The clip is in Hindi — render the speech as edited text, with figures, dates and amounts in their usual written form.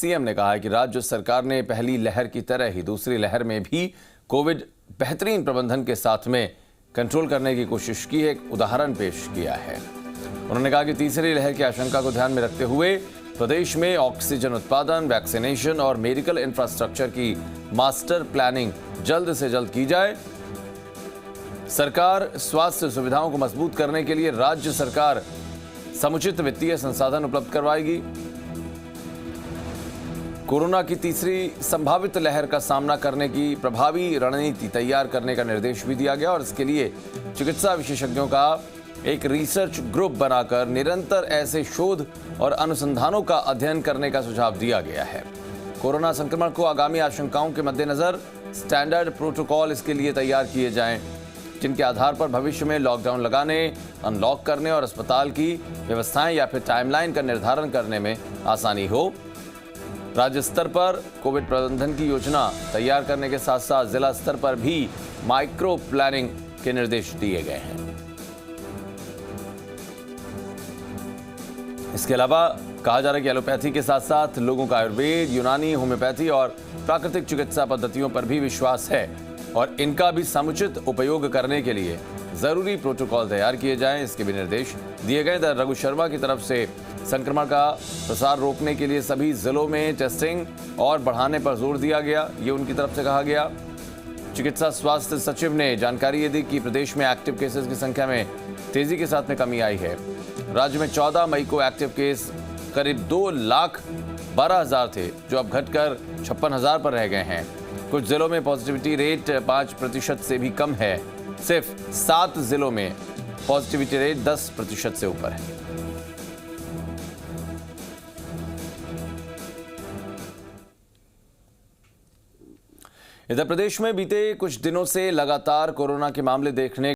सीएम ने कहा है कि राज्य सरकार ने पहली लहर की तरह ही दूसरी लहर में भी कोविड बेहतरीन प्रबंधन के साथ में कंट्रोल करने की कोशिश की है, एक उदाहरण पेश किया है। उन्होंने कहा कि तीसरी लहर की आशंका को ध्यान में रखते हुए प्रदेश में ऑक्सीजन उत्पादन, वैक्सीनेशन और मेडिकल इंफ्रास्ट्रक्चर की मास्टर प्लानिंग जल्द से जल्द की जाए। सरकार स्वास्थ्य सुविधाओं को मजबूत करने के लिए राज्य सरकार समुचित वित्तीय संसाधन उपलब्ध करवाएगी। कोरोना की तीसरी संभावित लहर का सामना करने की प्रभावी रणनीति तैयार करने का निर्देश भी दिया गया और इसके लिए चिकित्सा विशेषज्ञों का एक रिसर्च ग्रुप बनाकर निरंतर ऐसे शोध और अनुसंधानों का अध्ययन करने का सुझाव दिया गया है। कोरोना संक्रमण को आगामी आशंकाओं के मद्देनजर स्टैंडर्ड प्रोटोकॉल इसके लिए तैयार किए जाएं, जिनके आधार पर भविष्य में लॉकडाउन लगाने, अनलॉक करने और अस्पताल की व्यवस्थाएं या फिर टाइमलाइन का निर्धारण करने में आसानी हो। राज्य स्तर पर कोविड प्रबंधन की योजना तैयार करने के साथ साथ जिला स्तर पर भी माइक्रो प्लानिंग के निर्देश दिए गए हैं। इसके अलावा कहा जा रहा है कि एलोपैथी के साथ साथ लोगों का आयुर्वेद, यूनानी, होम्योपैथी और प्राकृतिक चिकित्सा पद्धतियों पर भी विश्वास है और इनका भी समुचित उपयोग करने के लिए जरूरी प्रोटोकॉल तैयार किए जाएं, इसके भी निर्देश दिए गए। रघु शर्मा की तरफ से संक्रमण का प्रसार रोकने के लिए सभी जिलों में टेस्टिंग और बढ़ाने पर जोर दिया गया, ये उनकी तरफ से कहा गया। चिकित्सा स्वास्थ्य सचिव ने जानकारी ये दी कि प्रदेश में एक्टिव केसेस की संख्या में तेजी के साथ में कमी आई है। राज्य में 14 मई को एक्टिव केस करीब 2,12,000 थे, जो अब घटकर 56,000 पर रह गए हैं। कुछ जिलों में पॉजिटिविटी रेट 5% से भी कम है। सिर्फ 7 जिलों में पॉजिटिविटी रेट 10% से ऊपर है। इधर प्रदेश में बीते कुछ दिनों से लगातार कोरोना के मामले देखने